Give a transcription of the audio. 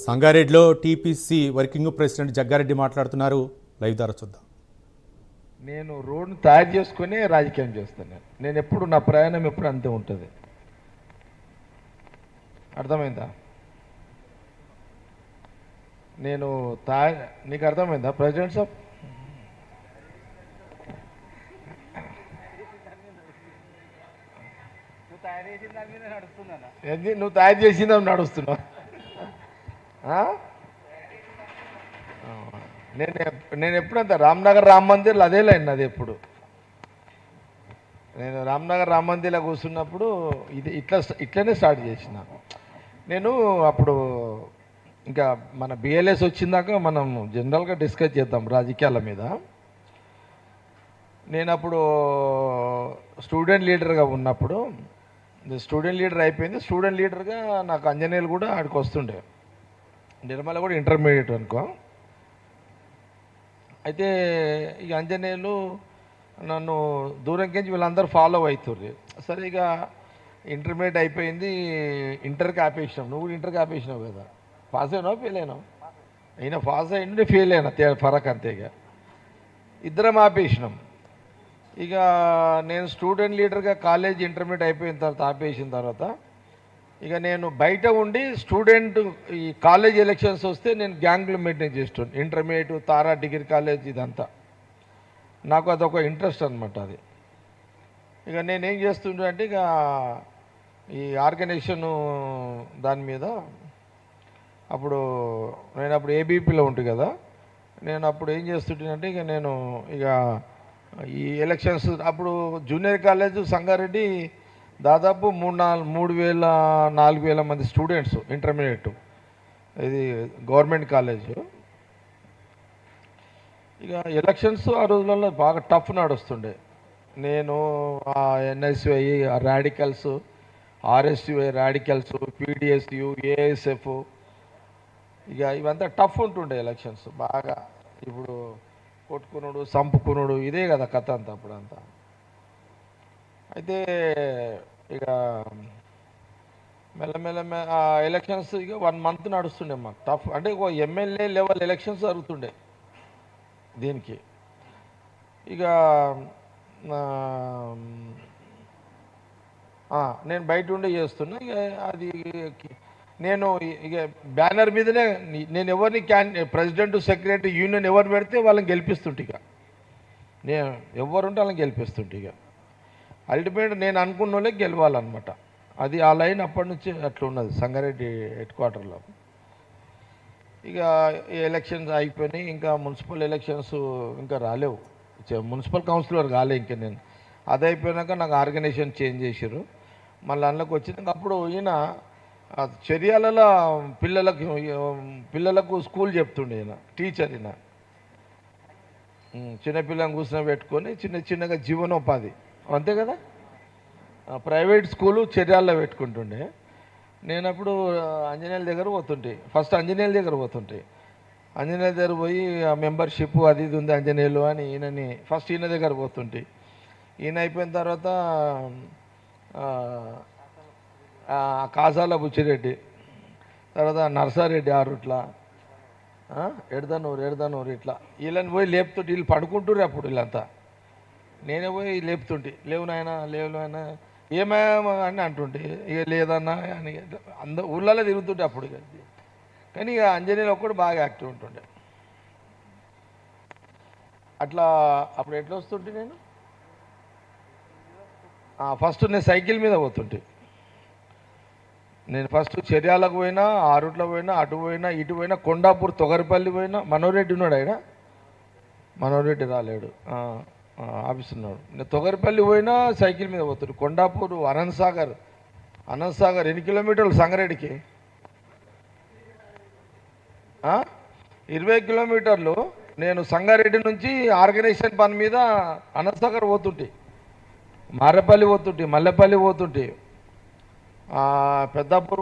సంగారెడ్డిలో TPC working president Jaggareddy మాట్లాడుతున్నారు. Live ద్వారా చూద్దాం. నేను రోడ్ను తయారు చేసుకునే రాజకీయం చేస్తాను. నేను ఎప్పుడు నా ప్రయాణం ఎప్పుడు అంతే ఉంటుంది. అర్థమైందా? నేను నీకు అర్థమైందా ప్రెసిడెంట్ సాబ్? నువ్వు తయారు చేసిందా నడుస్తున్నావు? నేను ఎప్పుడంతా రామ్నగర్ రామ్ మందిర్లో అదే లైన్ అది. ఎప్పుడు నేను రామ్నగర్ రామ్ మందిర్లో కూర్చున్నప్పుడు ఇట్లనే స్టార్ట్ చేసిన. నేను అప్పుడు ఇంకా మన బిఎల్ఎస్ వచ్చిందాక మనం జనరల్గా డిస్కస్ చేద్దాం రాజకీయాల మీద. నేను అప్పుడు స్టూడెంట్ లీడర్గా ఉన్నప్పుడు, స్టూడెంట్ లీడర్ అయిపోయింది. స్టూడెంట్ లీడర్గా నాకు అంజనేయులు కూడా ఆడికి వస్తుండే. నిర్మల కూడా ఇంటర్మీడియట్ అనుకో. అయితే ఈ అంజనేయులు నన్ను దూరంకించి వీళ్ళందరూ ఫాలో అవుతుర్రు. సరే ఇక ఇంటర్మీడియట్ అయిపోయింది, ఇంటర్కి ఆపేసినాం. నువ్వు కూడా ఇంటర్కి ఆపేసినావు కదా. పాస్ అయినావు ఫెయిల్ అయినావు? అయినా పాస్ అయింది, ఫెయిల్ అయినా, ఫరక్ అంతే. ఇక ఇద్దరం ఆపేసినాం. ఇక నేను స్టూడెంట్ లీడర్గా కాలేజ్ ఇంటర్మీడియట్ అయిపోయిన తర్వాత ఆపేసిన తర్వాత ఇక నేను బయట ఉండి స్టూడెంట్ ఈ కాలేజ్ ఎలక్షన్స్ వస్తే నేను గ్యాంగ్లు మెయింటైన్ చేస్తున్నాను. ఇంటర్మీడియట్, తారా డిగ్రీ కాలేజ్, ఇదంతా నాకు అదొక ఇంట్రెస్ట్ అనమాట. అది ఇక నేనేం చేస్తుండే అంటే ఇక ఈ ఆర్గనైజేషను దాని మీద నేను అప్పుడు ఏబీపీలో ఉంటుంది కదా. నేను అప్పుడు ఏం చేస్తుంటానంటే ఇక నేను ఇక ఈ ఎలక్షన్స్ అప్పుడు జూనియర్ కాలేజ్ సంగారెడ్డి దాదాపు 3,000-4,000 మంది స్టూడెంట్స్ ఇంటర్మీడియట్. ఇది గవర్నమెంట్ కాలేజ్. ఇక ఎలక్షన్స్ ఆ రోజులలో బాగా టఫ్ నడుస్తుండే. నేను NSUI radicals, RSUI radicals, PDSU, ASF, ఇక ఇవంతా టఫ్ ఉంటుండే ఎలక్షన్స్ బాగా. ఇప్పుడు కొట్టుకునుడు, సంపుకునుడు, ఇదే కదా కథ అంతా అప్పుడంతా. అయితే ఇక మెల్లమెల్ల ఎలక్షన్స్ ఇక 1 month నడుస్తుండే మాకు. టఫ్ అంటే ఒక ఎమ్మెల్యే లెవెల్ ఎలక్షన్స్ జరుగుతుండే దీనికి. ఇక నేను బయట ఉండే చేస్తున్నా. ఇక అది నేను ఇక బ్యానర్ మీదనే నేను ఎవరిని ప్రెసిడెంట్, సెక్రటరీ, యూనియన్ ఎవరు పెడితే వాళ్ళని గెలిపిస్తుంటే, ఇక నేను ఎవరుంటే వాళ్ళని గెలిపిస్తుంటే, ఇక అల్టిమేట్ నేను అనుకున్న వాళ్ళే గెలవాలన్నమాట. అది ఆ లైన్ అప్పటి నుంచి అట్లా ఉన్నది సంగారెడ్డి హెడ్ క్వార్టర్లో. ఇక ఎలక్షన్స్ అయిపోయినాయి. ఇంకా మున్సిపల్ ఎలక్షన్స్ ఇంకా రాలేవు. మున్సిపల్ కౌన్సిలర్ కాలే ఇంకా నేను. అది అయిపోయినాక నాకు ఆర్గనైజేషన్ చేంజ్ చేసారు. మళ్ళీ అందులోకి వచ్చినాక అప్పుడు ఈయన చర్యాలలో పిల్లలకు స్కూల్ చెప్తుండే. ఈయన టీచర్. ఈయన చిన్నపిల్లని కూర్చొని పెట్టుకొని చిన్నగా జీవనోపాధి, అంతే కదా, ప్రైవేట్ స్కూలు చర్యాల్లో పెట్టుకుంటుండే. నేను అప్పుడు ఆంజనేయుల దగ్గర పోతుంటే, ఫస్ట్ ఆంజనేయుల దగ్గర పోతుంటే, ఆంజనేయుల దగ్గర పోయి ఆ మెంబర్షిప్ అది ఇది ఉంది ఆంజనేయులు అని ఈయనని ఫస్ట్ ఈయన దగ్గర పోతుంటే, ఈయన అయిపోయిన తర్వాత కాసాల బుచ్చిరెడ్డి, తర్వాత నర్సారెడ్డి, ఆ రూట్ల ఎడదనూరు ఇట్లా వీళ్ళని పోయి లేపుతుంటే, వీళ్ళు పడుకుంటుర్రు అప్పుడు వీళ్ళంతా. నేనే పోయి లేపుతుంటే, లేవు నాయన ఏమేమో అని అంటుంటే, ఇక లేదన్నా అని ఊళ్ళలో తిరుగుతుంటే అప్పుడు. కానీ ఇక అంజనేయులు ఒక్కడు బాగా యాక్టివ్ ఉంటుండే. అట్లా అప్పుడు ఎట్లా వస్తుంటే నేను ఫస్ట్ నేను సైకిల్ మీద పోతుంటే. నేను ఫస్ట్ చర్యాలకు పోయినా, ఆ రూట్లో పోయినా, అటు పోయినా, ఇటు పోయినా, కొండాపూర్, తొగరిపల్లి పోయినా. మనోరెడ్డి ఉన్నాడు ఆయన, మనోరెడ్డి రాలేడు, ఆఫీస్ ఉన్నాడు. నేను తొగరిపల్లి పోయినా సైకిల్ మీద పోతాడు. కొండాపూర్, అనంతసాగర్ 8 కిలోమీటర్లు సంగారెడ్డికి, 20 కిలోమీటర్లు. నేను సంగారెడ్డి నుంచి ఆర్గనైజేషన్ పని మీద అనంతసాగర్ పోతుంటే, మారేపల్లి పోతుంటే, మల్లెపల్లి పోతుంటే, పెద్దాపూర్